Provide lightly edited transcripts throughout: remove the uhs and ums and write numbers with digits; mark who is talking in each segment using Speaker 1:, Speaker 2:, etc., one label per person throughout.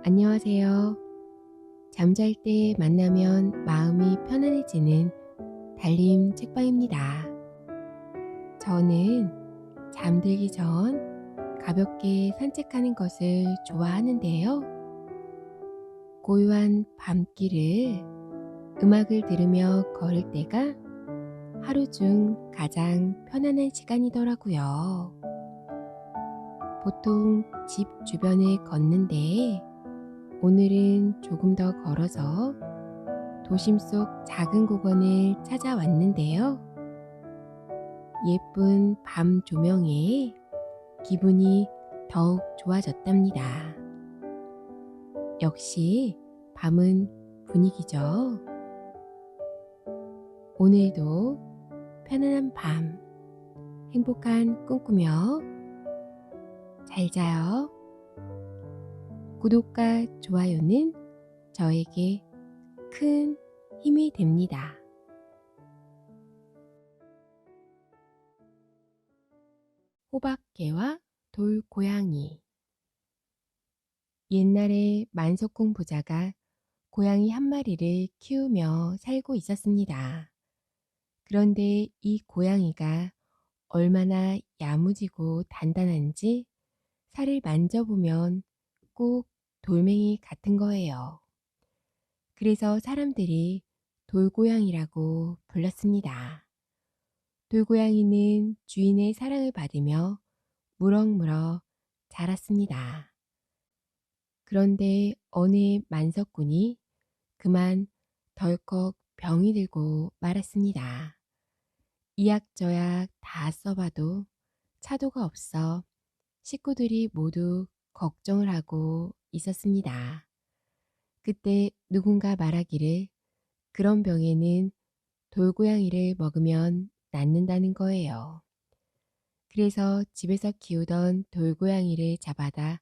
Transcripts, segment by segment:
Speaker 1: 안녕하세요. 잠잘 때 만나면 마음이 편안해지는 달림 책방입니다. 저는 잠들기 전 가볍게 산책하는 것을 좋아하는데요. 고요한 밤길을 음악을 들으며 걸을 때가 하루 중 가장 편안한 시간이더라고요. 보통 집 주변을 걷는데 오늘은 조금 더 걸어서 도심 속 작은 공원을 찾아왔는데요. 예쁜 밤 조명에 기분이 더욱 좋아졌답니다. 역시 밤은 분위기죠. 오늘도 편안한 밤, 행복한 꿈 꾸며 잘 자요. 구독과 좋아요는 저에게 큰 힘이 됩니다. 호박개와 돌고양이. 옛날에 만석궁 부자가 고양이 한 마리를 키우며 살고 있었습니다. 그런데 이 고양이가 얼마나 야무지고 단단한지 살을 만져보면 꼭 돌멩이 같은 거예요. 그래서 사람들이 돌고양이라고 불렀습니다. 돌고양이는 주인의 사랑을 받으며 무럭무럭 자랐습니다. 그런데 어느 만석군이 그만 덜컥 병이 들고 말았습니다. 이약저약 다 써봐도 차도가 없어 식구들이 모두 걱정을 하고 있었습니다. 그때 누군가 말하기를 그런 병에는 돌고양이를 먹으면 낫는다는 거예요. 그래서 집에서 키우던 돌고양이를 잡아다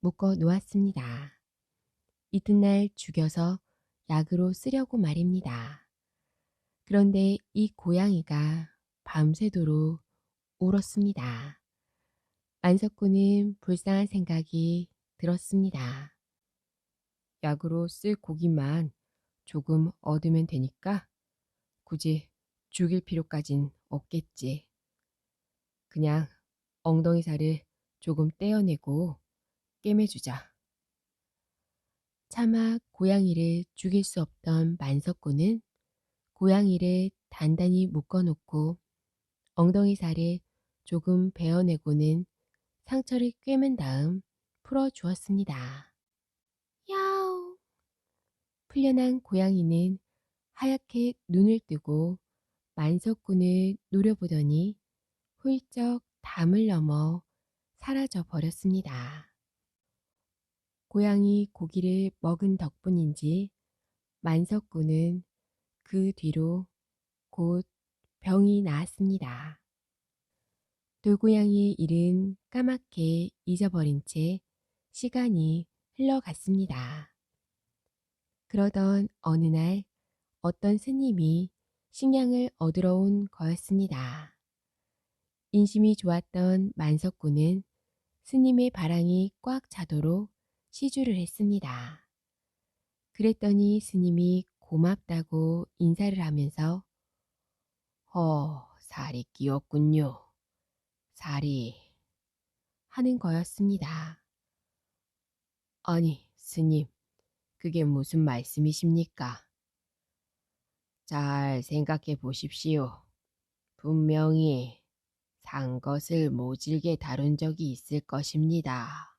Speaker 1: 묶어 놓았습니다. 이튿날 죽여서 약으로 쓰려고 말입니다. 그런데 이 고양이가 밤새도록 울었습니다. 만석군은 불쌍한 생각이 들었습니다. 약으로 쓸 고기만 조금 얻으면 되니까 굳이 죽일 필요까진 없겠지. 그냥 엉덩이 살을 조금 떼어내고 꿰매주자. 차마 고양이를 죽일 수 없던 만석군은 고양이를 단단히 묶어놓고 엉덩이 살을 조금 베어내고는 상처를 꿰맨 다음 풀어주었습니다. 야옹! 풀려난 고양이는 하얗게 눈을 뜨고 만석군을 노려보더니 훌쩍 담을 넘어 사라져 버렸습니다. 고양이 고기를 먹은 덕분인지 만석군은 그 뒤로 곧 병이 나았습니다. 돌고양이의 일은 까맣게 잊어버린 채 시간이 흘러갔습니다. 그러던 어느 날 어떤 스님이 식량을 얻으러 온 거였습니다. 인심이 좋았던 만석군은 스님의 바랑이 꽉 차도록 시주를 했습니다. 그랬더니 스님이 고맙다고 인사를 하면서 살이 끼었군요. 살이 하는 거였습니다. 아니, 스님, 그게 무슨 말씀이십니까? 잘 생각해 보십시오. 분명히 산 것을 모질게 다룬 적이 있을 것입니다.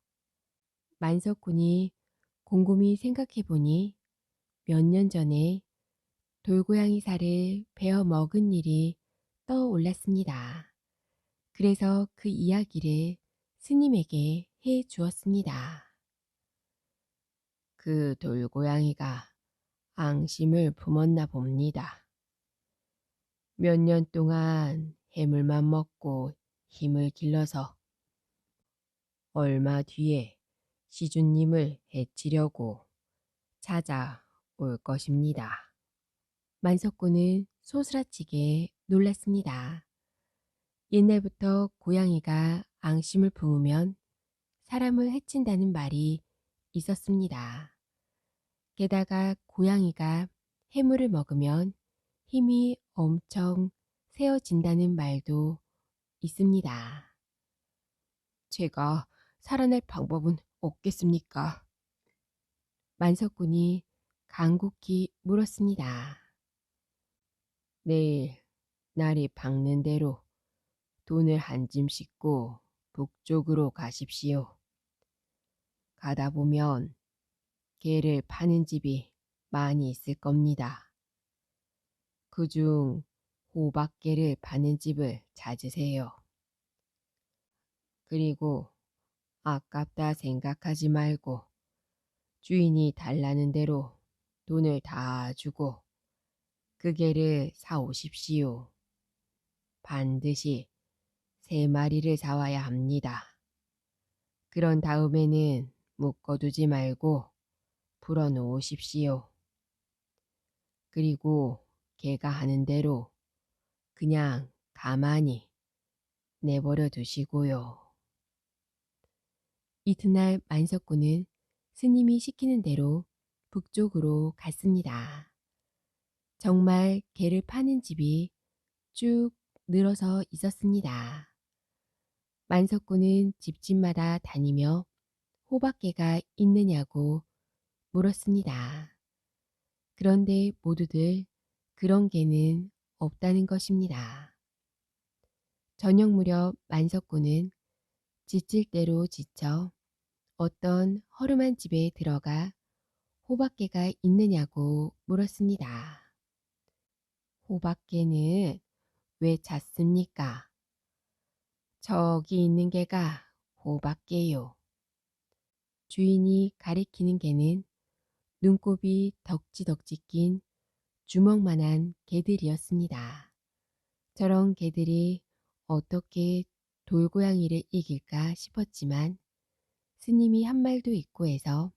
Speaker 1: 만석군이 곰곰이 생각해 보니 몇 년 전에 돌고양이 살을 베어 먹은 일이 떠올랐습니다. 그래서 그 이야기를 스님에게 해 주었습니다. 그 돌고양이가 앙심을 품었나 봅니다. 몇 년 동안 해물만 먹고 힘을 길러서 얼마 뒤에 시주님을 해치려고 찾아올 것입니다. 만석군은 소스라치게 놀랐습니다. 옛날부터 고양이가 앙심을 품으면 사람을 해친다는 말이 있었습니다. 게다가 고양이가 해물을 먹으면 힘이 엄청 세어진다는 말도 있습니다. 제가 살아날 방법은 없겠습니까? 만석군이 간곡히 물었습니다. 내일 날이 밝는 대로 돈을 한 짐 싣고 북쪽으로 가십시오. 가다 보면 개를 파는 집이 많이 있을 겁니다. 그중 호박개를 파는 집을 찾으세요. 그리고 아깝다 생각하지 말고 주인이 달라는 대로 돈을 다 주고 그 개를 사오십시오. 반드시 3마리를 사와야 합니다. 그런 다음에는 묶어두지 말고 풀어놓으십시오. 그리고 개가 하는 대로 그냥 가만히 내버려 두시고요. 이튿날 만석군은 스님이 시키는 대로 북쪽으로 갔습니다. 정말 개를 파는 집이 쭉 늘어서 있었습니다. 만석군은 집집마다 다니며 호박개가 있느냐고 물었습니다. 그런데 모두들 그런 개는 없다는 것입니다. 저녁 무렵 만석군은 지칠 대로 지쳐 어떤 허름한 집에 들어가 호박개가 있느냐고 물었습니다. 호박개는 왜 찾습니까? 저기 있는 개가 호박개요. 주인이 가리키는 개는 눈곱이 덕지덕지 낀 주먹만한 개들이었습니다. 저런 개들이 어떻게 돌고양이를 이길까 싶었지만 스님이 한 말도 있고 해서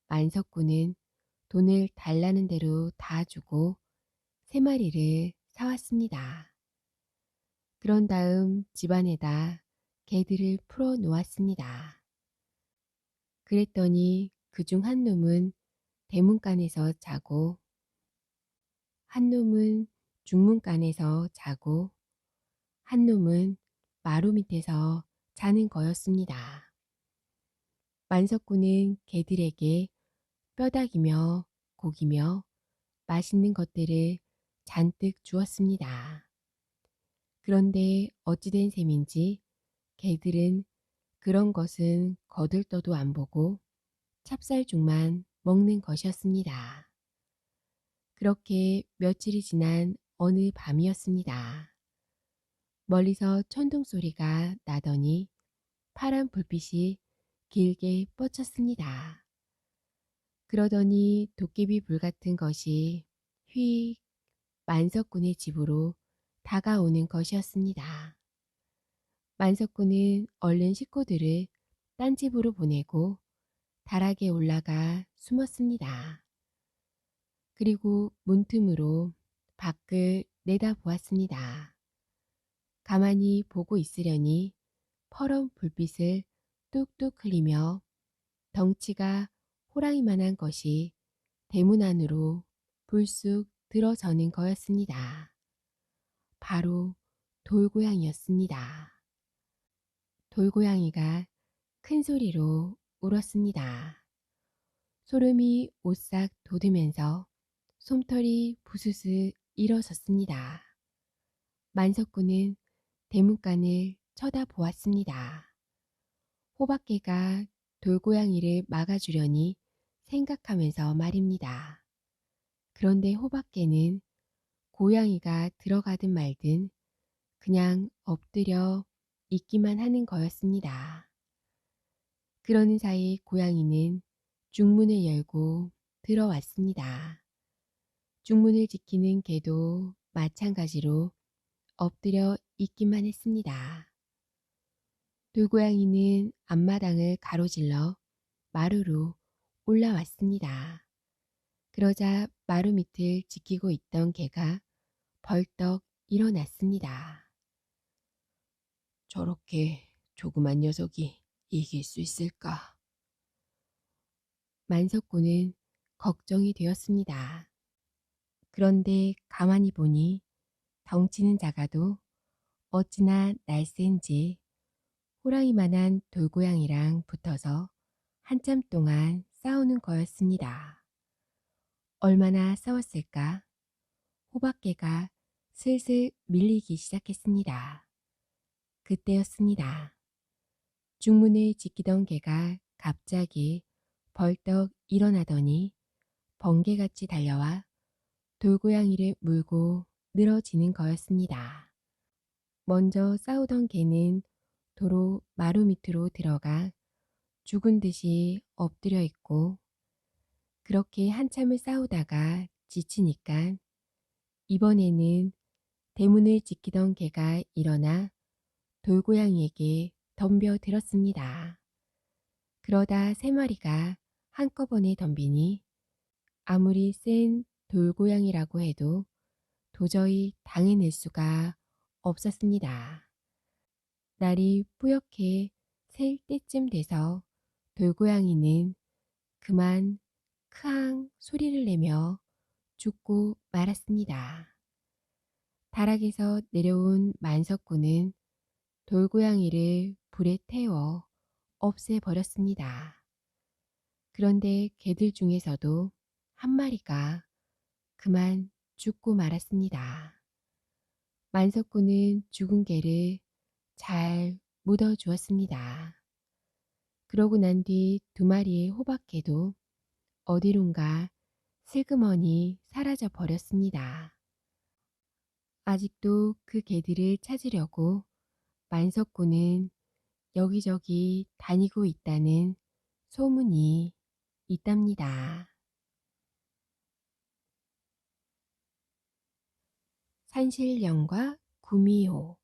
Speaker 1: 만석군은 돈을 달라는 대로 다 주고 3마리를 사왔습니다. 그런 다음 집안에다 개들을 풀어 놓았습니다. 그랬더니 그중 한 놈은 대문간에서 자고 한 놈은 중문간에서 자고 한 놈은 마루 밑에서 자는 거였습니다. 만석군은 개들에게 뼈다귀며 고기며 맛있는 것들을 잔뜩 주었습니다. 그런데 어찌된 셈인지 개들은 그런 것은 거들떠도 안 보고 찹쌀죽만 먹는 것이었습니다. 그렇게 며칠이 지난 어느 밤이었습니다. 멀리서 천둥 소리가 나더니 파란 불빛이 길게 뻗쳤습니다. 그러더니 도깨비 불 같은 것이 휙 만석군의 집으로 다가오는 것이었습니다. 만석군은 얼른 식구들을 딴 집으로 보내고 다락에 올라가 숨었습니다. 그리고 문틈으로 밖을 내다보았습니다. 가만히 보고 있으려니 퍼런 불빛을 뚝뚝 흘리며 덩치가 호랑이만한 것이 대문 안으로 불쑥 들어서는 거였습니다. 바로 돌고양이였습니다. 돌고양이가 큰 소리로 울었습니다. 소름이 오싹 돋으면서 솜털이 부스스 일어섰습니다. 만석군은 대문간을 쳐다보았습니다. 호박개가 돌고양이를 막아주려니 생각하면서 말입니다. 그런데 호박개는 고양이가 들어가든 말든 그냥 엎드려 있기만 하는 거였습니다. 그러는 사이 고양이는 중문을 열고 들어왔습니다. 중문을 지키는 개도 마찬가지로 엎드려 있기만 했습니다. 돌고양이는 앞마당을 가로질러 마루로 올라왔습니다. 그러자 마루 밑을 지키고 있던 개가 벌떡 일어났습니다. 저렇게 조그만 녀석이 이길 수 있을까? 만석군은 걱정이 되었습니다. 그런데 가만히 보니 덩치는 작아도 어찌나 날쌘지 호랑이만한 돌고양이랑 붙어서 한참 동안 싸우는 거였습니다. 얼마나 싸웠을까? 호박개가 슬슬 밀리기 시작했습니다. 그때였습니다. 중문을 지키던 개가 갑자기 벌떡 일어나더니 번개같이 달려와 돌고양이를 물고 늘어지는 거였습니다. 먼저 싸우던 개는 도로 마루 밑으로 들어가 죽은 듯이 엎드려 있고 그렇게 한참을 싸우다가 지치니까 이번에는 대문을 지키던 개가 일어나 돌고양이에게 덤벼들었습니다. 그러다 세 마리가 한꺼번에 덤비니 아무리 센 돌고양이라고 해도 도저히 당해낼 수가 없었습니다. 날이 뿌옇게 셀 때쯤 돼서 돌고양이는 그만 크앙 소리를 내며 죽고 말았습니다. 다락에서 내려온 만석군은 돌고양이를 불에 태워 없애버렸습니다. 그런데 개들 중에서도 한 마리가 그만 죽고 말았습니다. 만석군은 죽은 개를 잘 묻어주었습니다. 그러고 난 뒤 두 마리의 호박개도 어디론가 슬그머니 사라져 버렸습니다. 아직도 그 개들을 찾으려고 만석군은 여기저기 다니고 있다는 소문이 있답니다. 산신령과 구미호.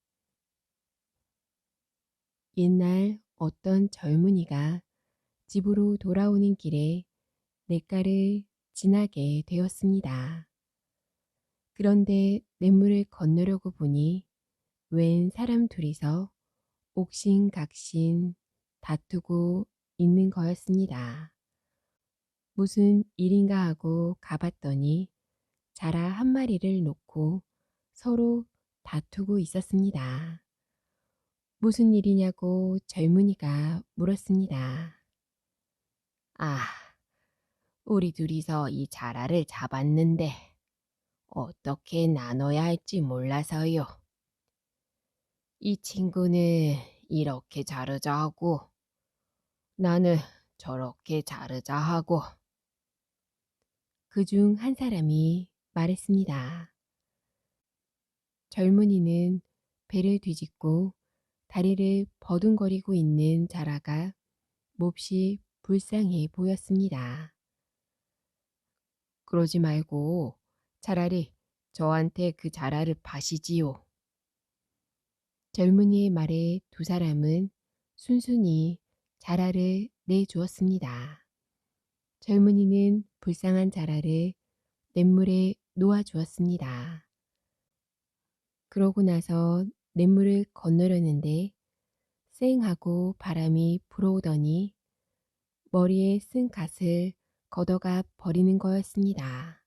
Speaker 1: 옛날 어떤 젊은이가 집으로 돌아오는 길에 냇가를 지나게 되었습니다. 그런데 냇물을 건너려고 보니 웬 사람 둘이서 옥신각신 다투고 있는 거였습니다. 무슨 일인가 하고 가봤더니 자라 한 마리를 놓고 서로 다투고 있었습니다. 무슨 일이냐고 젊은이가 물었습니다. 아, 우리 둘이서 이 자라를 잡았는데 어떻게 나눠야 할지 몰라서요. 이 친구는 이렇게 자르자 하고 나는 저렇게 자르자 하고 그중 한 사람이 말했습니다. 젊은이는 배를 뒤집고 다리를 버둥거리고 있는 자라가 몹시 불쌍해 보였습니다. 그러지 말고 차라리 저한테 그 자라를 파시지요. 젊은이의 말에 두 사람은 순순히 자라를 내주었습니다. 젊은이는 불쌍한 자라를 냇물에 놓아주었습니다. 그러고 나서 냇물을 건너려는데 쌩하고 바람이 불어오더니 머리에 쓴 갓을 걷어가 버리는 거였습니다.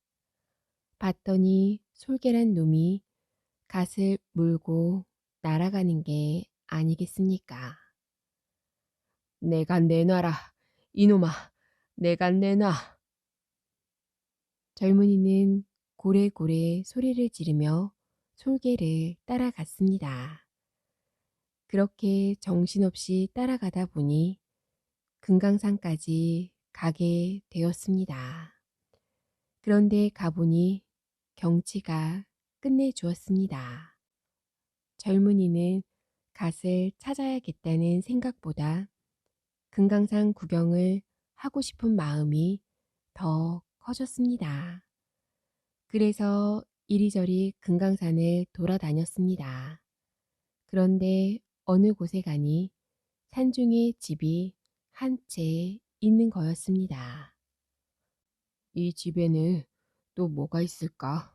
Speaker 1: 봤더니 솔개란 놈이 갓을 물고 날아가는 게 아니겠습니까? 내가 내놔라, 이놈아, 내가 내놔. 젊은이는 고래고래 소리를 지르며 솔개를 따라갔습니다. 그렇게 정신없이 따라가다 보니 금강산까지 가게 되었습니다. 그런데 가보니 경치가 끝내주었습니다. 젊은이는 갓을 찾아야겠다는 생각보다 금강산 구경을 하고 싶은 마음이 더 커졌습니다. 그래서 이리저리 금강산을 돌아다녔습니다. 그런데 어느 곳에 가니 산중에 집이 한 채 있는 거였습니다. 이 집에는 또 뭐가 있을까?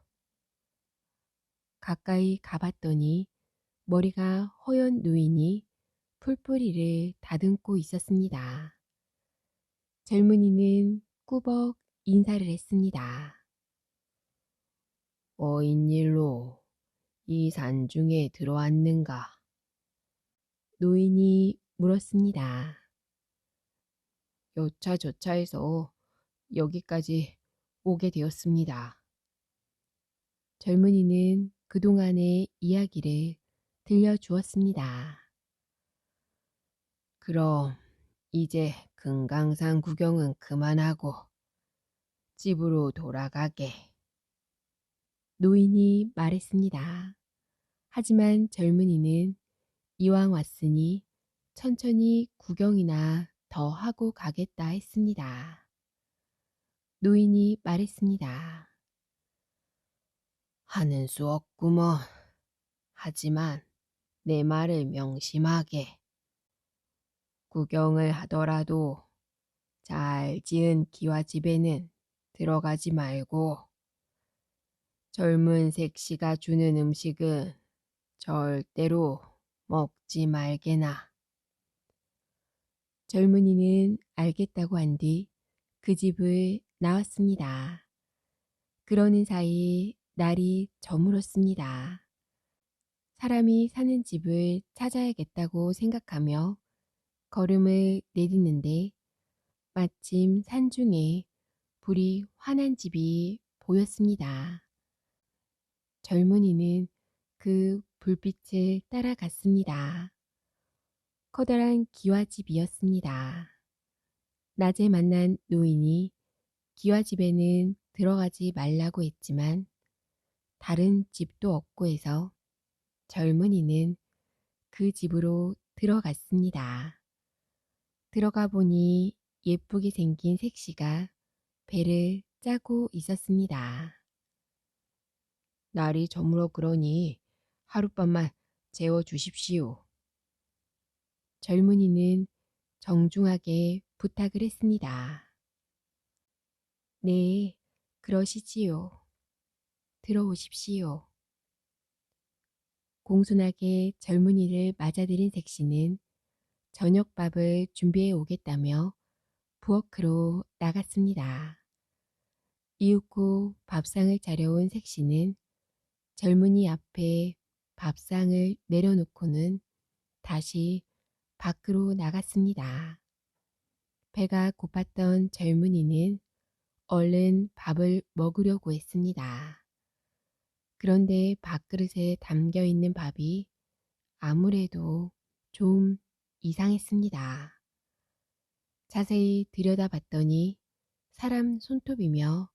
Speaker 1: 가까이 가봤더니 머리가 허연 노인이 풀뿌리를 다듬고 있었습니다. 젊은이는 꾸벅 인사를 했습니다. 어인일로 이 산중에 들어왔는가? 노인이 물었습니다. 여차저차해서 여기까지 오게 되었습니다. 젊은이는 그동안의 이야기를 들려주었습니다. 그럼 이제 금강산 구경은 그만하고 집으로 돌아가게. 노인이 말했습니다. 하지만 젊은이는 이왕 왔으니 천천히 구경이나 더 하고 가겠다 했습니다. 노인이 말했습니다. 하는 수 없구먼. 하지만 내 말을 명심하게. 구경을 하더라도 잘 지은 기와집에는 들어가지 말고 젊은 색시가 주는 음식은 절대로 먹지 말게나. 젊은이는 알겠다고 한 뒤 그 집을 나왔습니다. 그러는 사이 날이 저물었습니다. 사람이 사는 집을 찾아야겠다고 생각하며 걸음을 내딛는데 마침 산중에 불이 환한 집이 보였습니다. 젊은이는 그 불빛을 따라갔습니다. 커다란 기와집이었습니다. 낮에 만난 노인이 기와집에는 들어가지 말라고 했지만 다른 집도 없고 해서 젊은이는 그 집으로 들어갔습니다. 들어가 보니 예쁘게 생긴 색시가 배를 짜고 있었습니다. 날이 저물어 그러니 하룻밤만 재워 주십시오. 젊은이는 정중하게 부탁을 했습니다. 네, 그러시지요. 들어오십시오. 공손하게 젊은이를 맞아들인 색시는 저녁밥을 준비해 오겠다며 부엌으로 나갔습니다. 이윽고 밥상을 차려온 색시는 젊은이 앞에 밥상을 내려놓고는 다시 밖으로 나갔습니다. 배가 고팠던 젊은이는 얼른 밥을 먹으려고 했습니다. 그런데 밥그릇에 담겨 있는 밥이 아무래도 좀 이상했습니다. 자세히 들여다봤더니 사람 손톱이며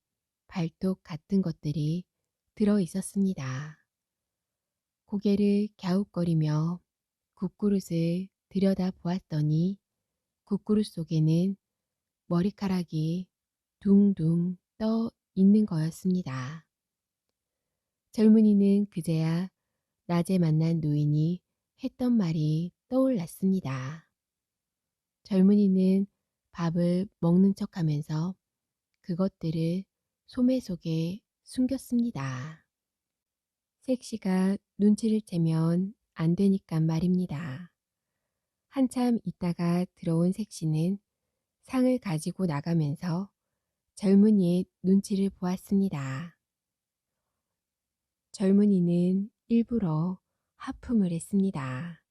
Speaker 1: 발톱 같은 것들이 들어 있었습니다. 고개를 갸웃거리며 국그릇을 들여다보았더니 국그릇 속에는 머리카락이 둥둥 떠 있는 거였습니다. 젊은이는 그제야 낮에 만난 노인이 했던 말이 떠올랐습니다. 젊은이는 밥을 먹는 척 하면서 그것들을 소매 속에 숨겼습니다. 색시가 눈치를 채면 안 되니까 말입니다. 한참 있다가 들어온 색시는 상을 가지고 나가면서 젊은이의 눈치를 보았습니다. 젊은이는 일부러 하품을 했습니다.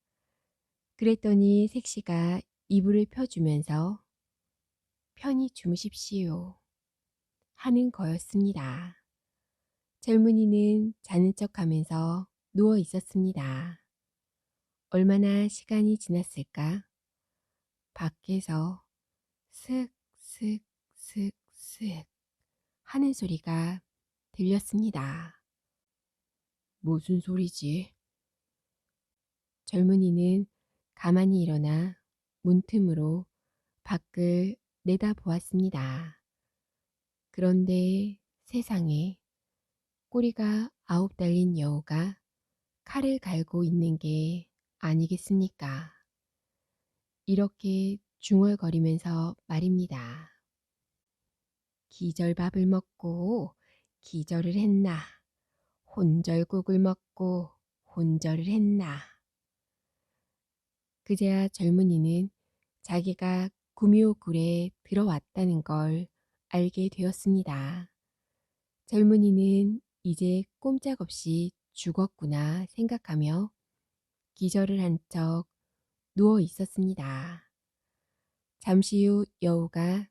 Speaker 1: 그랬더니 색시가 이불을 펴주면서 편히 주무십시오 하는 거였습니다. 젊은이는 자는 척하면서 누워 있었습니다. 얼마나 시간이 지났을까? 밖에서 슥슥슥슥 하는 소리가 들렸습니다. 무슨 소리지? 젊은이는 가만히 일어나 문틈으로 밖을 내다보았습니다. 그런데 세상에 꼬리가 9 달린 여우가 칼을 갈고 있는 게 아니겠습니까? 이렇게 중얼거리면서 말입니다. 기절밥을 먹고 기절을 했나? 혼절국을 먹고 혼절을 했나? 그제야 젊은이는 자기가 구미호 굴에 들어왔다는 걸 알게 되었습니다. 젊은이는 이제 꼼짝없이 죽었구나 생각하며 기절을 한 척 누워 있었습니다. 잠시 후 여우가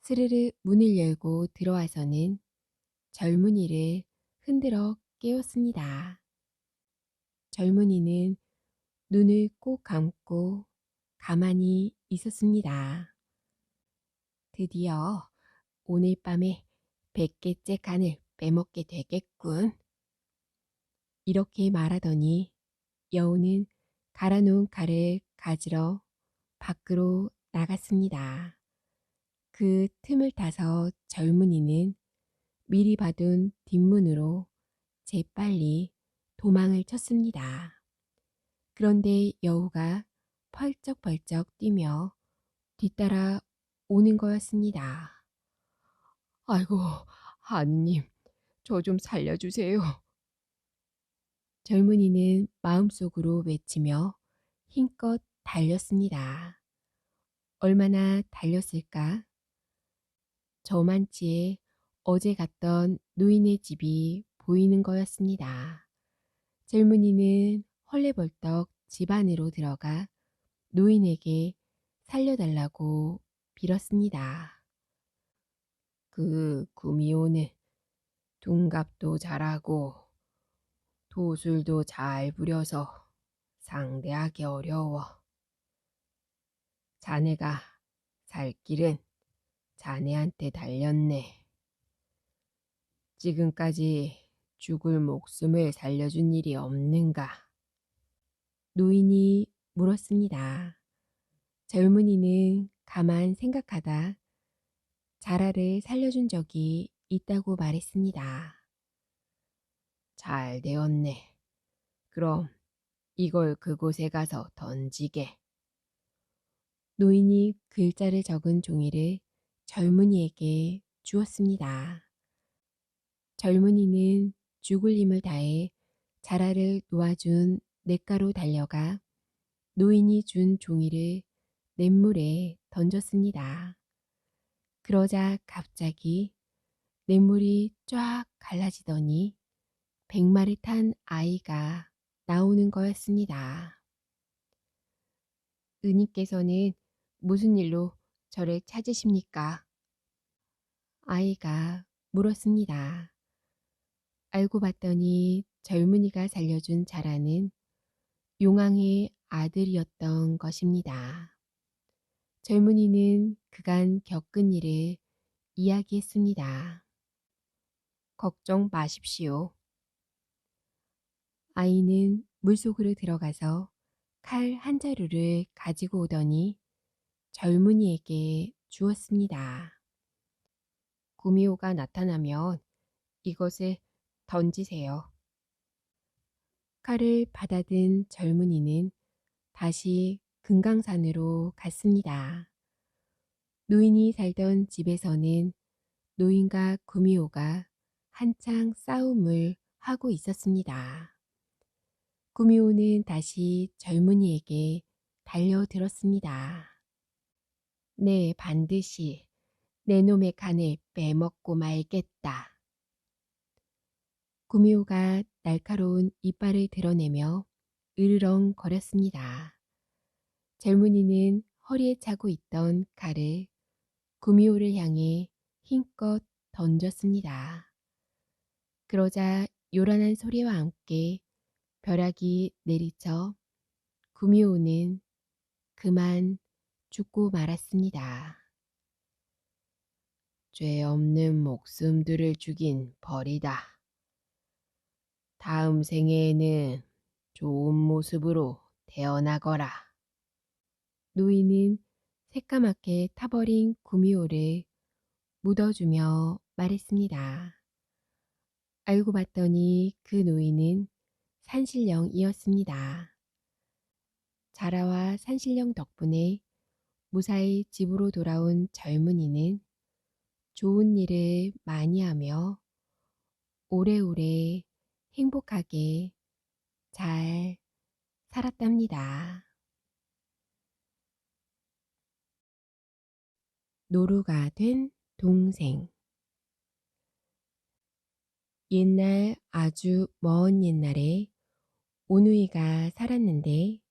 Speaker 1: 스르르 문을 열고 들어와서는 젊은이를 흔들어 깨웠습니다. 젊은이는 눈을 꼭 감고 가만히 있었습니다. 드디어 오늘 밤에 100개째 간을 빼먹게 되겠군. 이렇게 말하더니 여우는 갈아놓은 칼을 가지러 밖으로 나갔습니다. 그 틈을 타서 젊은이는 미리 봐둔 뒷문으로 재빨리 도망을 쳤습니다. 그런데 여우가 펄쩍펄쩍 뛰며 뒤따라 오는 거였습니다. 아이고, 하느님, 저 좀 살려주세요. 젊은이는 마음속으로 외치며 힘껏 달렸습니다. 얼마나 달렸을까? 저만치에 어제 갔던 노인의 집이 보이는 거였습니다. 젊은이는 헐레벌떡 집 안으로 들어가 노인에게 살려달라고 빌었습니다. 그 구미호는 둔갑도 잘하고 도술도 잘 부려서 상대하기 어려워. 자네가 살 길은 자네한테 달렸네. 지금까지 죽을 목숨을 살려준 일이 없는가? 노인이 물었습니다. 젊은이는 가만 생각하다 자라를 살려준 적이 있다고 말했습니다. 잘 되었네. 그럼 이걸 그곳에 가서 던지게. 노인이 글자를 적은 종이를 젊은이에게 주었습니다. 젊은이는 죽을 힘을 다해 자라를 놓아준 냇가로 달려가 노인이 준 종이를 냇물에 던졌습니다. 그러자 갑자기 냇물이 쫙 갈라지더니 백마를 탄 아이가 나오는 거였습니다. 은희께서는 무슨 일로 저를 찾으십니까? 아이가 물었습니다. 알고 봤더니 젊은이가 살려준 자라는 용왕의 아들이었던 것입니다. 젊은이는 그간 겪은 일을 이야기했습니다. 걱정 마십시오. 아이는 물속으로 들어가서 칼 한 자루를 가지고 오더니 젊은이에게 주었습니다. 구미호가 나타나면 이것을 던지세요. 칼을 받아든 젊은이는 다시 금강산으로 갔습니다. 노인이 살던 집에서는 노인과 구미호가 한창 싸움을 하고 있었습니다. 구미호는 다시 젊은이에게 달려들었습니다. 네, 반드시 내 놈의 간을 빼먹고 말겠다. 구미호가 날카로운 이빨을 드러내며 으르렁 거렸습니다. 젊은이는 허리에 차고 있던 칼을 구미호를 향해 힘껏 던졌습니다. 그러자 요란한 소리와 함께 벼락이 내리쳐 구미호는 그만 죽고 말았습니다. 죄 없는 목숨들을 죽인 벌이다. 다음 생애에는 좋은 모습으로 태어나거라. 노인은 새까맣게 타버린 구미호를 묻어주며 말했습니다. 알고 봤더니 그 노인은 산신령이었습니다. 자라와 산신령 덕분에 무사히 집으로 돌아온 젊은이는 좋은 일을 많이 하며 오래오래 행복하게 잘 살았답니다. 노루가 된 동생. 옛날 아주 먼 옛날에 오누이가 살았는데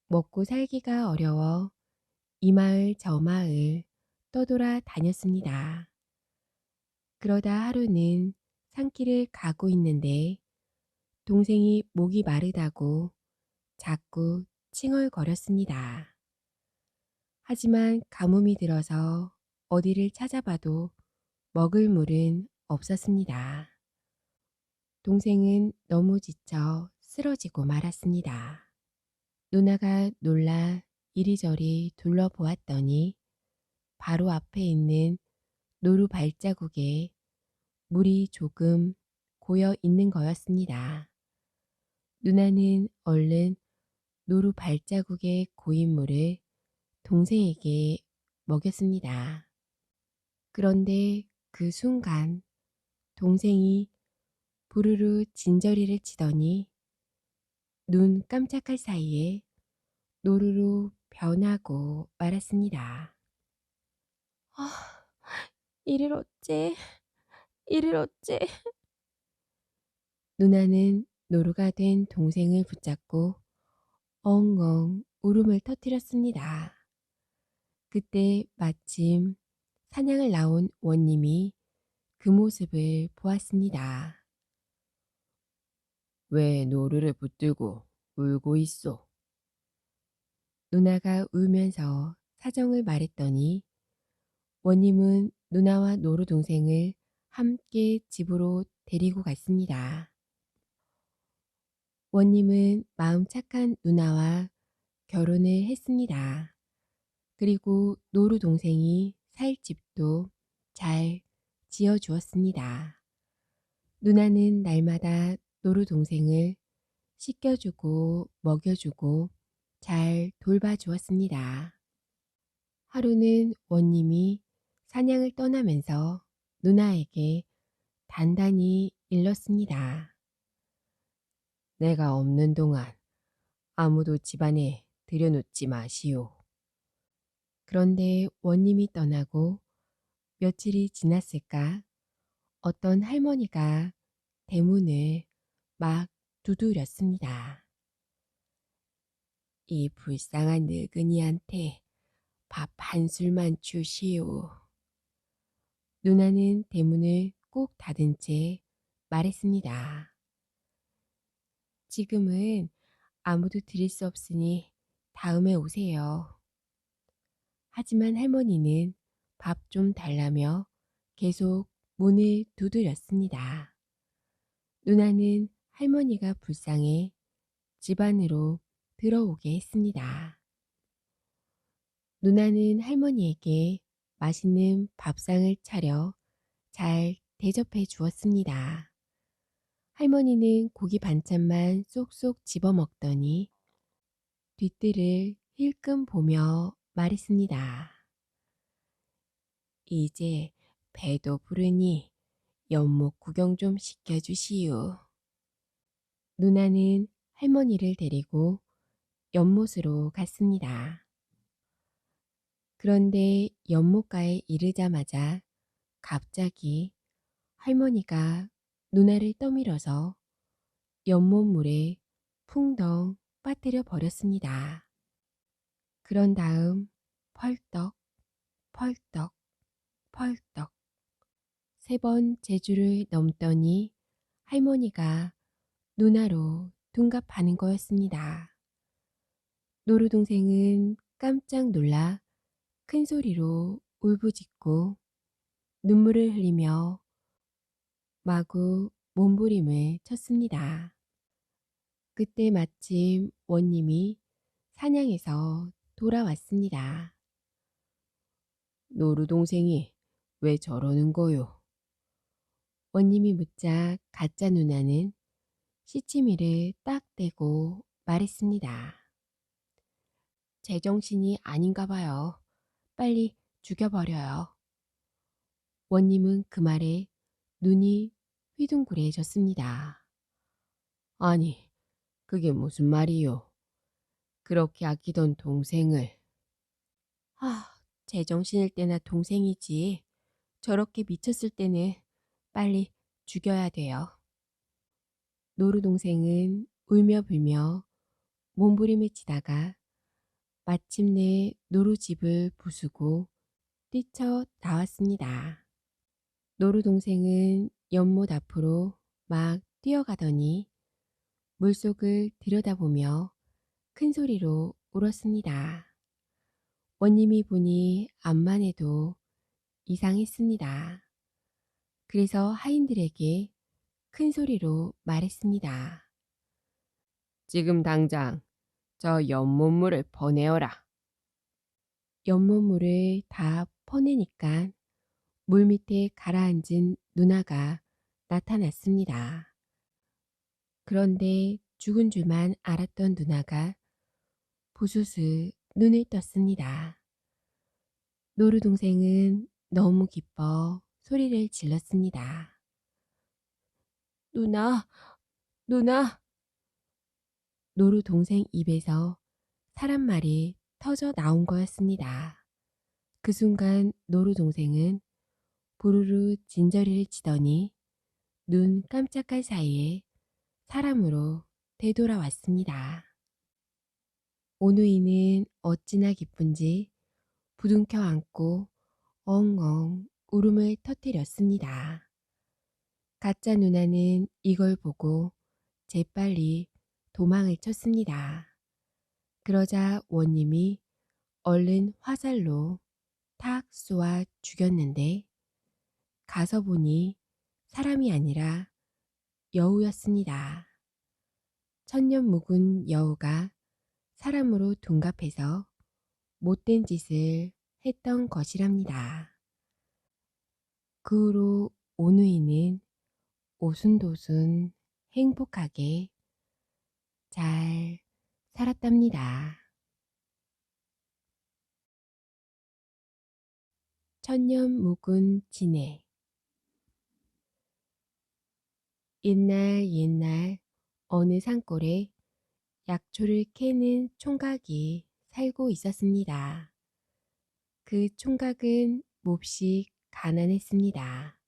Speaker 1: 먹고 살기가 어려워 이 마을 저 마을 떠돌아 다녔습니다. 그러다 하루는 산길을 가고 있는데 동생이 목이 마르다고 자꾸 칭얼거렸습니다. 하지만 가뭄이 들어서 어디를 찾아봐도 먹을 물은 없었습니다. 동생은 너무 지쳐 쓰러지고 말았습니다. 누나가 놀라 이리저리 둘러보았더니 바로 앞에 있는 노루 발자국에 물이 조금 고여 있는 거였습니다. 누나는 얼른 노루 발자국에 고인 물을 동생에게 먹였습니다. 그런데 그 순간 동생이 부르르 진저리를 치더니 눈 깜짝할 사이에 노루로 변하고 말았습니다. 아, 이를 어째, 이를 어째. 누나는 노루가 된 동생을 붙잡고 엉엉 울음을 터뜨렸습니다. 그때 마침 사냥을 나온 원님이 그 모습을 보았습니다. 왜 노루를 붙들고 울고 있소? 누나가 울면서 사정을 말했더니 원님은 누나와 노루 동생을 함께 집으로 데리고 갔습니다. 원님은 마음 착한 누나와 결혼을 했습니다. 그리고 노루 동생이 살 집도 잘 지어주었습니다. 누나는 날마다 노루 동생을 씻겨주고 먹여주고 잘 돌봐주었습니다. 하루는 원님이 사냥을 떠나면서 누나에게 단단히 일렀습니다. 내가 없는 동안 아무도 집안에 들여놓지 마시오. 그런데 원님이 떠나고 며칠이 지났을까 어떤 할머니가 대문을 막 두드렸습니다. 이 불쌍한 늙은이한테 밥 한 술만 주시오. 누나는 대문을 꼭 닫은 채 말했습니다. 지금은 아무도 드릴 수 없으니 다음에 오세요. 하지만 할머니는 밥 좀 달라며 계속 문을 두드렸습니다. 누나는 할머니가 불쌍해 집 안으로 들어오게 했습니다. 누나는 할머니에게 맛있는 밥상을 차려 잘 대접해 주었습니다. 할머니는 고기 반찬만 쏙쏙 집어 먹더니 뒤뜰을 힐끔 보며 말했습니다. 이제 배도 부르니 연못 구경 좀 시켜주시오. 누나는 할머니를 데리고 연못으로 갔습니다. 그런데 연못가에 이르자마자 갑자기 할머니가 누나를 떠밀어서 연못물에 풍덩 빠뜨려 버렸습니다. 그런 다음 펄떡, 펄떡, 펄떡 3번 제주를 넘더니 할머니가 누나로 둔갑하는 거였습니다. 노루 동생은 깜짝 놀라 큰 소리로 울부짖고 눈물을 흘리며 마구 몸부림을 쳤습니다. 그때 마침 원님이 사냥에서 돌아왔습니다. 노루 동생이 왜 저러는 거요? 원님이 묻자 가짜 누나는 시치미를 딱 대고 말했습니다. 제정신이 아닌가 봐요. 빨리 죽여버려요. 원님은 그 말에 눈이 휘둥그레졌습니다. 아니, 그게 무슨 말이요? 그렇게 아끼던 동생을. 제정신일 때나 동생이지. 저렇게 미쳤을 때는 빨리 죽여야 돼요. 노루 동생은 울며 불며 몸부림을 치다가 마침내 노루 집을 부수고 뛰쳐 나왔습니다. 노루 동생은 연못 앞으로 막 뛰어가더니 물속을 들여다보며 큰 소리로 울었습니다. 원님이 보니 암만 해도 이상했습니다. 그래서 하인들에게 큰 소리로 말했습니다. 지금 당장 저 연못물을 퍼내어라. 연못물을 다 퍼내니까 물 밑에 가라앉은 누나가 나타났습니다. 그런데 죽은 줄만 알았던 누나가 부스스 눈을 떴습니다. 노루 동생은 너무 기뻐 소리를 질렀습니다. 누나, 누나! 노루 동생 입에서 사람 말이 터져 나온 거였습니다. 그 순간 노루 동생은 부르르 진저리를 치더니 눈 깜짝할 사이에 사람으로 되돌아왔습니다. 오누이는 어찌나 기쁜지 부둥켜 안고 엉엉 울음을 터뜨렸습니다. 가짜 누나는 이걸 보고 재빨리 도망을 쳤습니다. 그러자 원님이 얼른 화살로 탁 쏘아 죽였는데 가서 보니 사람이 아니라 여우였습니다. 천년 묵은 여우가 사람으로 둔갑해서 못된 짓을 했던 것이랍니다. 그 후로 오누이는 오순도순 행복하게 잘 살았답니다. 천년 묵은 지네. 옛날 어느 산골에 약초를 캐는 총각이 살고 있었습니다. 그 총각은 몹시 가난했습니다.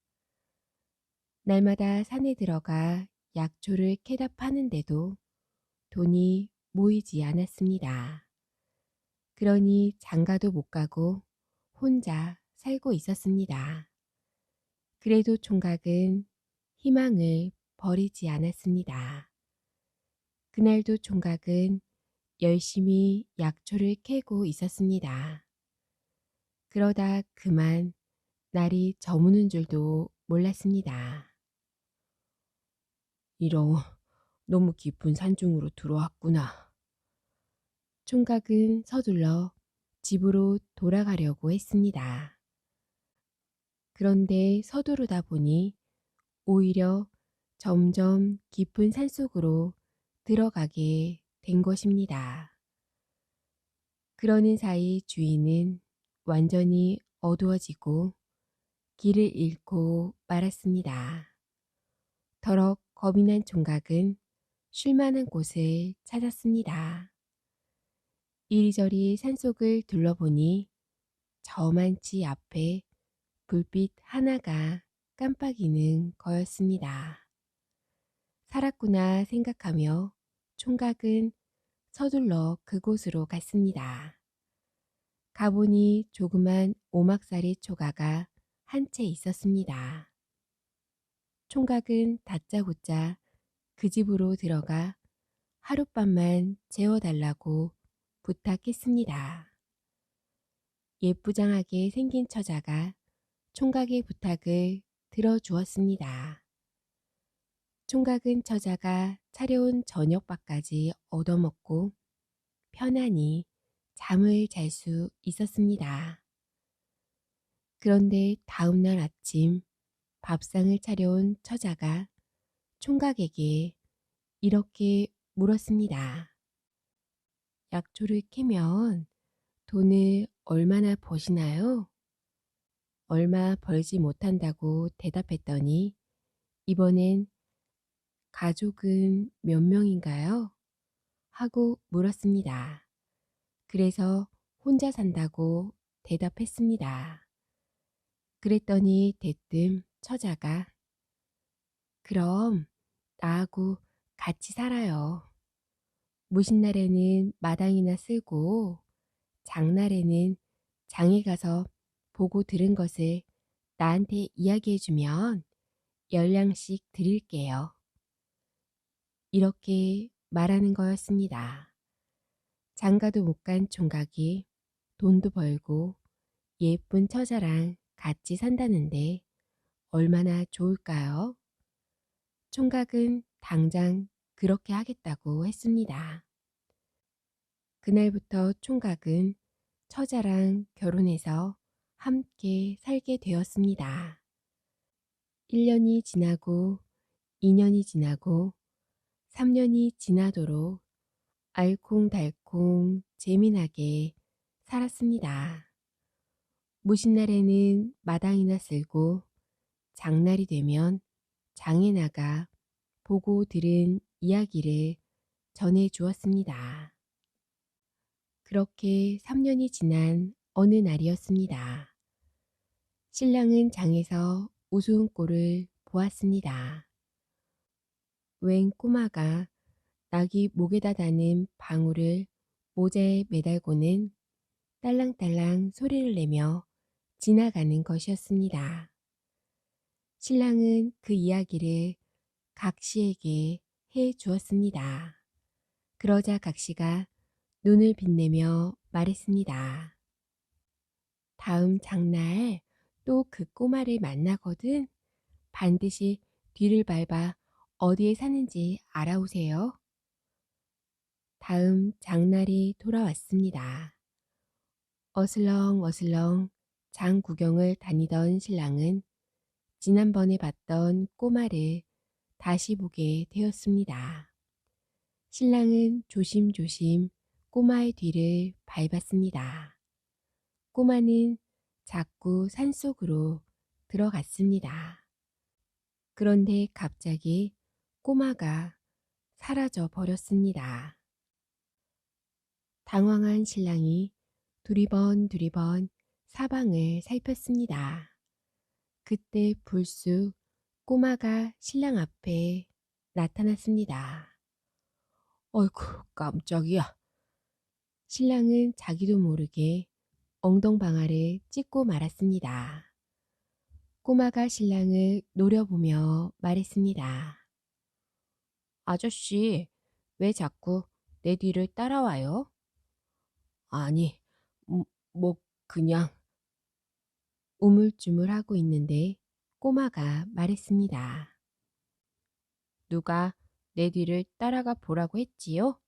Speaker 1: 날마다 산에 들어가 약초를 캐다 파는데도 돈이 모이지 않았습니다. 그러니 장가도 못 가고 혼자 살고 있었습니다. 그래도 총각은 희망을 버리지 않았습니다. 그날도 총각은 열심히 약초를 캐고 있었습니다. 그러다 그만 날이 저무는 줄도 몰랐습니다. 이런 너무 깊은 산중으로 들어왔구나. 총각은 서둘러 집으로 돌아가려고 했습니다. 그런데 서두르다 보니 오히려 점점 깊은 산속으로 들어가게 된 것입니다. 그러는 사이 주인은 완전히 어두워지고 길을 잃고 말았습니다. 더럭 겁이 난 총각은 쉴만한 곳을 찾았습니다. 이리저리 산속을 둘러보니 저만치 앞에 불빛 하나가 깜빡이는 거였습니다. 살았구나 생각하며 총각은 서둘러 그곳으로 갔습니다. 가보니 조그만 오막살이 초가가 한 채 있었습니다. 총각은 다짜고짜 그 집으로 들어가 하룻밤만 재워달라고 부탁했습니다. 예쁘장하게 생긴 처자가 총각의 부탁을 들어주었습니다. 총각은 처자가 차려온 저녁밥까지 얻어먹고 편안히 잠을 잘 수 있었습니다. 그런데 다음날 아침 밥상을 차려온 처자가 총각에게 이렇게 물었습니다. 약초를 캐면 돈을 얼마나 버시나요? 얼마 벌지 못한다고 대답했더니 이번엔 가족은 몇 명인가요? 하고 물었습니다. 그래서 혼자 산다고 대답했습니다. 그랬더니 대뜸 처자가 그럼 나하고 같이 살아요. 무신날에는 마당이나 쓸고 장날에는 장에 가서 보고 들은 것을 나한테 이야기해주면 10냥씩 드릴게요. 이렇게 말하는 거였습니다. 장가도 못 간 총각이 돈도 벌고 예쁜 처자랑 같이 산다는데 얼마나 좋을까요? 총각은 당장 그렇게 하겠다고 했습니다. 그날부터 총각은 처자랑 결혼해서 함께 살게 되었습니다. 1년이 지나고 2년이 지나고 3년이 지나도록 알콩달콩 재미나게 살았습니다. 무신날에는 마당이나 쓸고 장날이 되면 장에 나가 보고 들은 이야기를 전해 주었습니다. 그렇게 3년이 지난 어느 날이었습니다. 신랑은 장에서 우스운 꼴을 보았습니다. 웬 꼬마가 낙이 목에다 다는 방울을 모자에 매달고는 딸랑딸랑 소리를 내며 지나가는 것이었습니다. 신랑은 그 이야기를 각시에게 해 주었습니다. 그러자 각시가 눈을 빛내며 말했습니다. 다음 장날 또 그 꼬마를 만나거든 반드시 뒤를 밟아 어디에 사는지 알아오세요. 다음 장날이 돌아왔습니다. 어슬렁어슬렁 장 구경을 다니던 신랑은 지난번에 봤던 꼬마를 다시 보게 되었습니다. 신랑은 조심조심 꼬마의 뒤를 밟았습니다. 꼬마는 자꾸 산속으로 들어갔습니다. 그런데 갑자기 꼬마가 사라져 버렸습니다. 당황한 신랑이 두리번 사방을 살폈습니다. 그때 불쑥 꼬마가 신랑 앞에 나타났습니다. 어이구, 깜짝이야. 신랑은 자기도 모르게 엉덩방아를 찢고 말았습니다. 꼬마가 신랑을 노려보며 말했습니다. 아저씨, 왜 자꾸 내 뒤를 따라와요? 아니, 음, 뭐 그냥 우물쭈물하고 있는데 꼬마가 말했습니다. 누가 내 뒤를 따라가 보라고 했지요?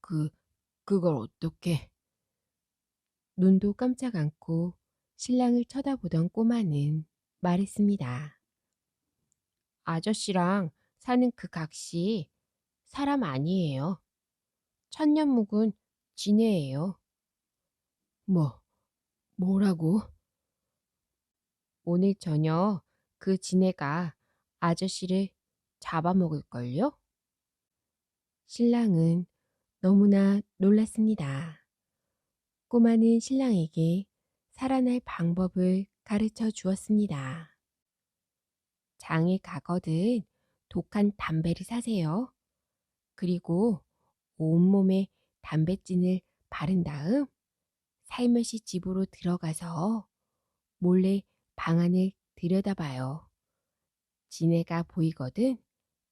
Speaker 1: 그, 그걸 어떻게? 눈도 깜짝 않고 신랑을 쳐다보던 꼬마는 말했습니다. 아저씨랑 사는 그 각시 사람 아니에요. 천년 묵은 지네예요. 뭐, 뭐라고? 오늘 저녁 그 지네가 아저씨를 잡아먹을걸요? 신랑은 너무나 놀랐습니다. 꼬마는 신랑에게 살아날 방법을 가르쳐 주었습니다. 장에 가거든 독한 담배를 사세요. 그리고 온몸에 담배찐을 바른 다음 살며시 집으로 들어가서 몰래 방 안을 들여다봐요. 지네가 보이거든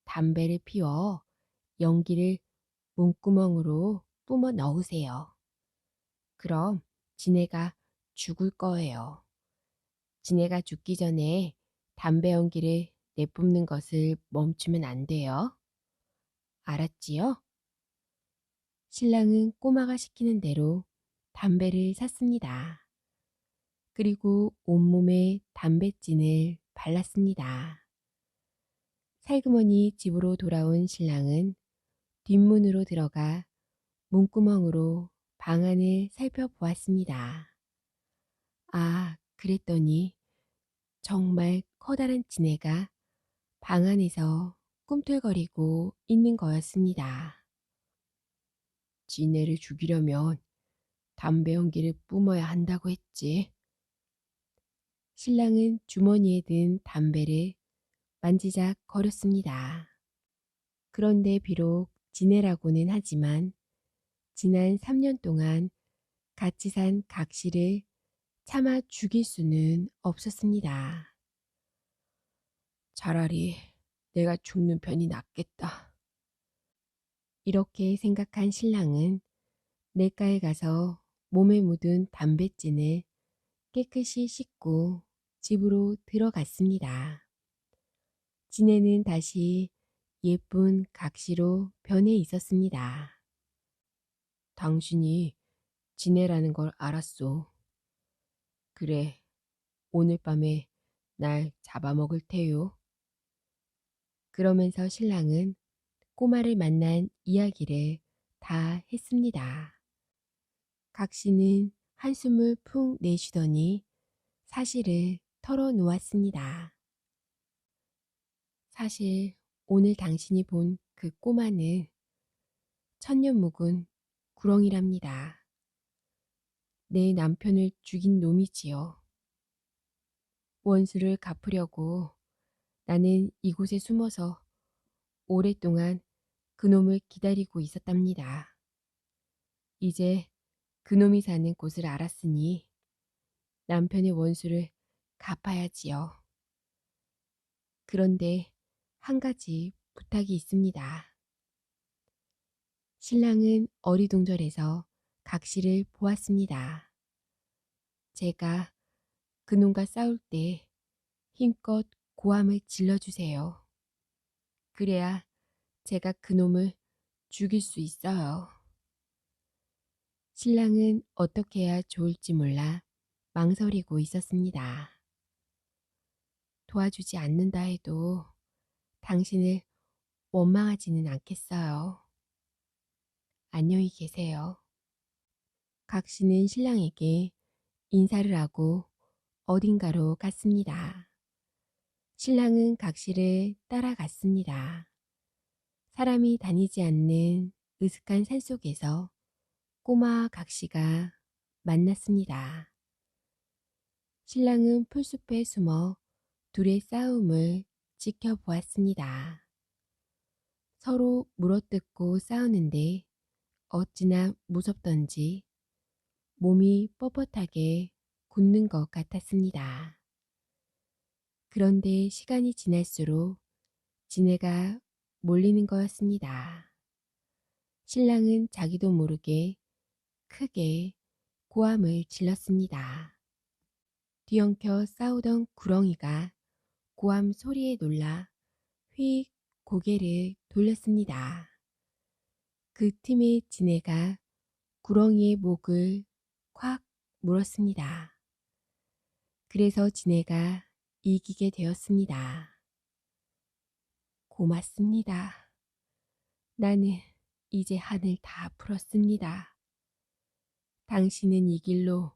Speaker 1: 담배를 피워 연기를 문구멍으로 뿜어 넣으세요. 그럼 지네가 죽을 거예요. 지네가 죽기 전에 담배 연기를 내뿜는 것을 멈추면 안 돼요. 알았지요? 신랑은 꼬마가 시키는 대로 담배를 샀습니다. 그리고 온몸에 담배찐을 발랐습니다. 살그머니 집으로 돌아온 신랑은 뒷문으로 들어가 문구멍으로 방 안을 살펴보았습니다. 아, 그랬더니 정말 커다란 지네가 방 안에서 꿈틀거리고 있는 거였습니다. 지네를 죽이려면 담배 연기를 뿜어야 한다고 했지. 신랑은 주머니에 든 담배를 만지작 거렸습니다. 그런데 비록 지내라고는 하지만 지난 3년 동안 같이 산 각 씨를 차마 죽일 수는 없었습니다. 차라리 내가 죽는 편이 낫겠다. 이렇게 생각한 신랑은 냇가에 가서 몸에 묻은 담뱃진을 깨끗이 씻고 집으로 들어갔습니다. 진해는 다시 예쁜 각시로 변해 있었습니다. 당신이 진해라는 걸 알았소. 그래, 오늘 밤에 날 잡아먹을 테요. 그러면서 신랑은 꼬마를 만난 이야기를 다 했습니다. 각시는 한숨을 푹 내쉬더니 사실을 털어놓았습니다. 사실 오늘 당신이 본 그 꼬마는 천년 묵은 구렁이랍니다. 내 남편을 죽인 놈이지요. 원수를 갚으려고 나는 이곳에 숨어서 오랫동안 그놈을 기다리고 있었답니다. 이제 그놈이 사는 곳을 알았으니 남편의 원수를 갚아야지요. 그런데 한 가지 부탁이 있습니다. 신랑은 어리둥절해서 각시를 보았습니다. 제가 그놈과 싸울 때 힘껏 고함을 질러주세요. 그래야 제가 그놈을 죽일 수 있어요. 신랑은 어떻게 해야 좋을지 몰라 망설이고 있었습니다. 도와주지 않는다 해도 당신을 원망하지는 않겠어요. 안녕히 계세요. 각시는 신랑에게 인사를 하고 어딘가로 갔습니다. 신랑은 각시를 따라갔습니다. 사람이 다니지 않는 으슥한 산속에서 꼬마 각시가 만났습니다. 신랑은 풀숲에 숨어 둘의 싸움을 지켜보았습니다. 서로 물어뜯고 싸우는데 어찌나 무섭던지 몸이 뻣뻣하게 굳는 것 같았습니다. 그런데 시간이 지날수록 진해가 몰리는 거였습니다. 신랑은 자기도 모르게 크게 고함을 질렀습니다. 뒤엉켜 싸우던 구렁이가 고함 소리에 놀라 휙 고개를 돌렸습니다. 그 틈에 진해가 구렁이의 목을 콱 물었습니다. 그래서 진해가 이기게 되었습니다. 고맙습니다. 나는 이제 한을 다 풀었습니다. 당신은 이 길로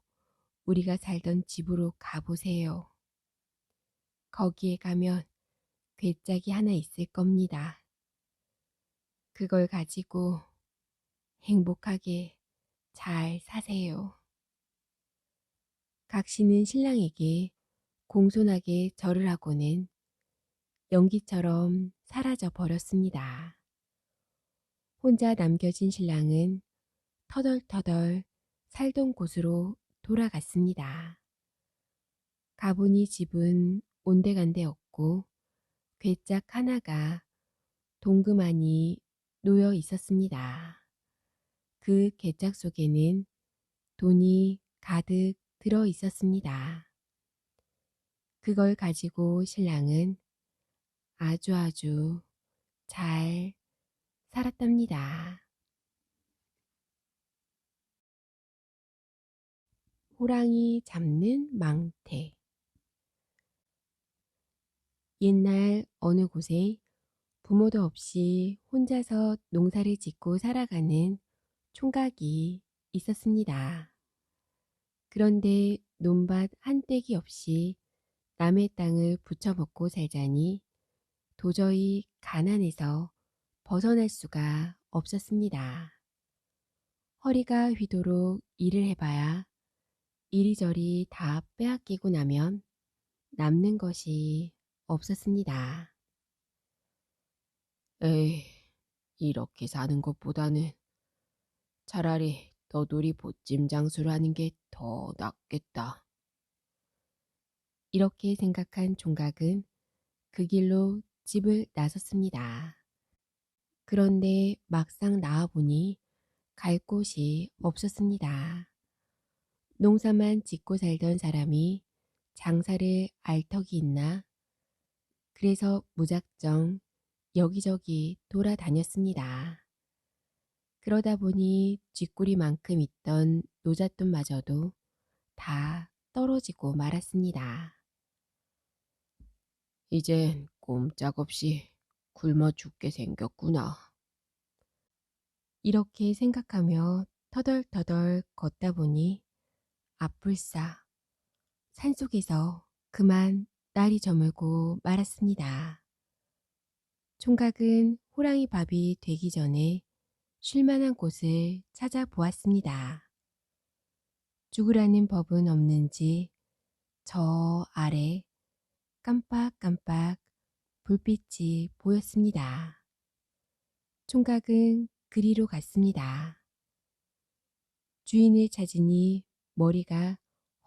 Speaker 1: 우리가 살던 집으로 가보세요. 거기에 가면 괴짝이 하나 있을 겁니다. 그걸 가지고 행복하게 잘 사세요. 각시는 신랑에게 공손하게 절을 하고는 연기처럼 사라져 버렸습니다. 혼자 남겨진 신랑은 터덜터덜 살던 곳으로 돌아갔습니다. 가보니 집은 온데간데 없고 괴짝 하나가 동그만히 놓여 있었습니다. 그 괴짝 속에는 돈이 가득 들어 있었습니다. 그걸 가지고 신랑은 아주 잘 살았답니다. 호랑이 잡는 망태. 옛날 어느 곳에 부모도 없이 혼자서 농사를 짓고 살아가는 총각이 있었습니다. 그런데 논밭 한 떼기 없이 남의 땅을 부쳐먹고 살자니 도저히 가난해서 벗어날 수가 없었습니다. 허리가 휘도록 일을 해봐야 이리저리 다 빼앗기고 나면 남는 것이 없었습니다. 에이, 이렇게 사는 것보다는 차라리 너돌이 보찜 장수를 하는 게 더 낫겠다. 이렇게 생각한 총각은 그 길로 집을 나섰습니다. 그런데 막상 나와보니 갈 곳이 없었습니다. 농사만 짓고 살던 사람이 장사를 알 턱이 있나? 그래서 무작정 여기저기 돌아다녔습니다. 그러다 보니 쥐꼬리만큼 있던 노잣돈마저도 다 떨어지고 말았습니다. 이젠 꼼짝없이 굶어 죽게 생겼구나. 이렇게 생각하며 터덜터덜 걷다 보니 아뿔싸 산속에서 그만 날이 저물고 말았습니다. 총각은 호랑이 밥이 되기 전에 쉴 만한 곳을 찾아보았습니다. 죽으라는 법은 없는지 저 아래 깜빡깜빡 불빛이 보였습니다. 총각은 그리로 갔습니다. 주인을 찾으니 머리가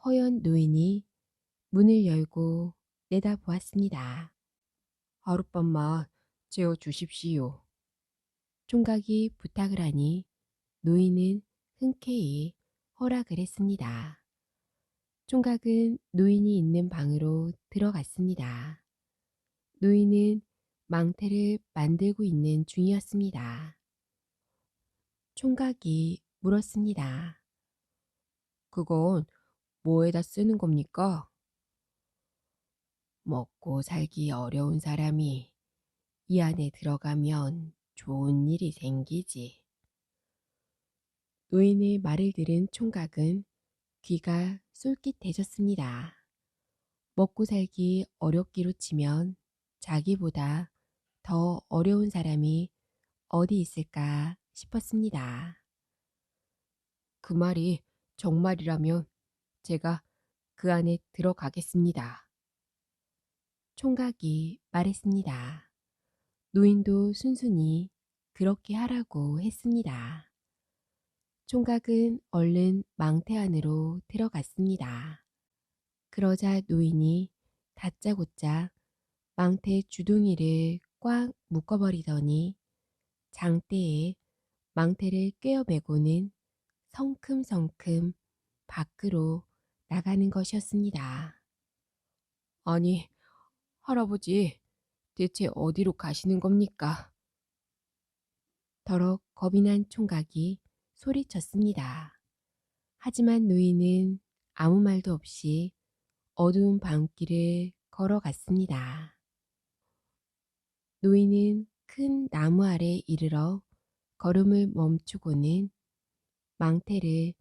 Speaker 1: 허연 노인이 문을 열고 내다보았습니다. 하룻밤만 재워 주십시오. 총각이 부탁을 하니 노인은 흔쾌히 허락을 했습니다. 총각은 노인이 있는 방으로 들어갔습니다. 노인은 망태를 만들고 있는 중이었습니다. 총각이 물었습니다. 그건 뭐에다 쓰는 겁니까? 먹고 살기 어려운 사람이 이 안에 들어가면 좋은 일이 생기지. 노인의 말을 들은 총각은 귀가 쏠깃해졌습니다. 먹고 살기 어렵기로 치면 자기보다 더 어려운 사람이 어디 있을까 싶었습니다. 그 말이 정말이라면 제가 그 안에 들어가겠습니다. 총각이 말했습니다. 노인도 순순히 그렇게 하라고 했습니다. 총각은 얼른 망태 안으로 들어갔습니다. 그러자 노인이 다짜고짜 망태 주둥이를 꽉 묶어버리더니 장대에 망태를 꿰어매고는 성큼성큼 밖으로 나가는 것이었습니다. 아니, 할아버지, 대체 어디로 가시는 겁니까? 더럭 겁이 난 총각이 소리쳤습니다. 하지만 노인은 아무 말도 없이 어두운 밤길을 걸어갔습니다. 노인은 큰 나무 아래 이르러 걸음을 멈추고는 망태를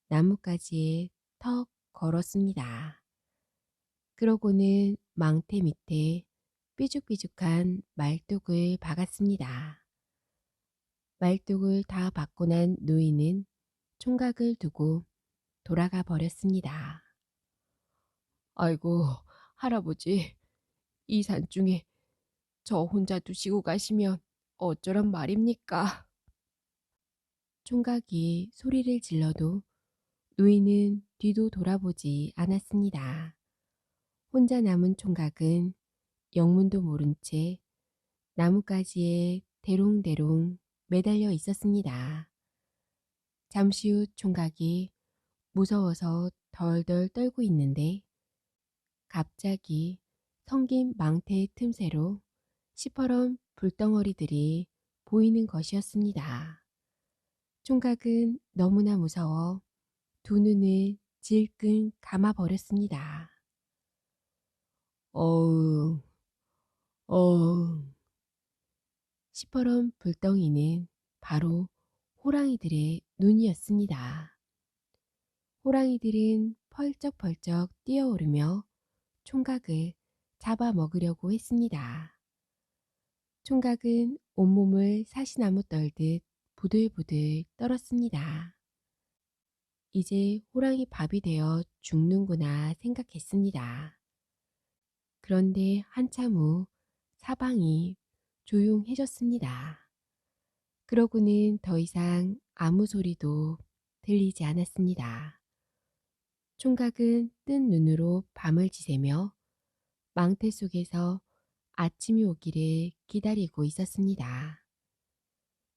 Speaker 1: 나뭇가지에 턱 걸었습니다. 그러고는 망태 밑에 삐죽삐죽한 말뚝을 박았습니다. 말뚝을 다 박고 난 노인은 총각을 두고 돌아가 버렸습니다. 아이고, 할아버지, 이 산중에 저 혼자 두시고 가시면 어쩌란 말입니까? 총각이 소리를 질러도 노인은 뒤도 돌아보지 않았습니다. 혼자 남은 총각은 영문도 모른 채 나뭇가지에 대롱대롱 매달려 있었습니다. 잠시 후 총각이 무서워서 덜덜 떨고 있는데 갑자기 성긴 망태의 틈새로 시퍼런 불덩어리들이 보이는 것이었습니다. 총각은 너무나 무서워 두 눈을 질끈 감아버렸습니다. 어흥, 어흥. 시퍼런 불덩이는 바로 호랑이들의 눈이었습니다. 호랑이들은 펄쩍펄쩍 뛰어오르며 총각을 잡아먹으려고 했습니다. 총각은 온몸을 사시나무 떨듯 부들부들 떨었습니다. 이제 호랑이 밥이 되어 죽는구나 생각했습니다. 그런데 한참 후 사방이 조용해졌습니다. 그러고는 더 이상 아무 소리도 들리지 않았습니다. 총각은 뜬 눈으로 밤을 지새며 망태 속에서 아침이 오기를 기다리고 있었습니다.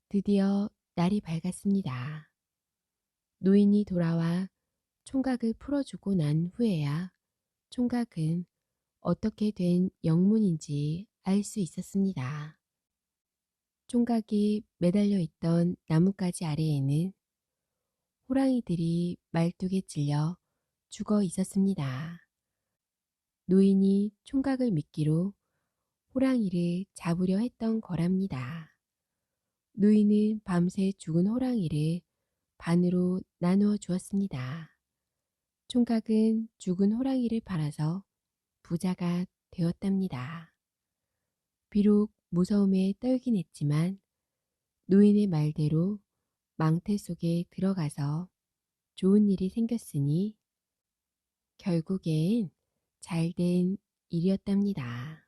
Speaker 1: 드디어 날이 밝았습니다. 노인이 돌아와 총각을 풀어주고 난 후에야 총각은 어떻게 된 영문인지 알 수 있었습니다. 총각이 매달려 있던 나뭇가지 아래에는 호랑이들이 말뚝에 찔려 죽어 있었습니다. 노인이 총각을 미끼로 호랑이를 잡으려 했던 거랍니다. 노인은 밤새 죽은 호랑이를 반으로 나누어 주었습니다. 총각은 죽은 호랑이를 팔아서 부자가 되었답니다. 비록 무서움에 떨긴 했지만 노인의 말대로 망태 속에 들어가서 좋은 일이 생겼으니 결국엔 잘된 일이었답니다.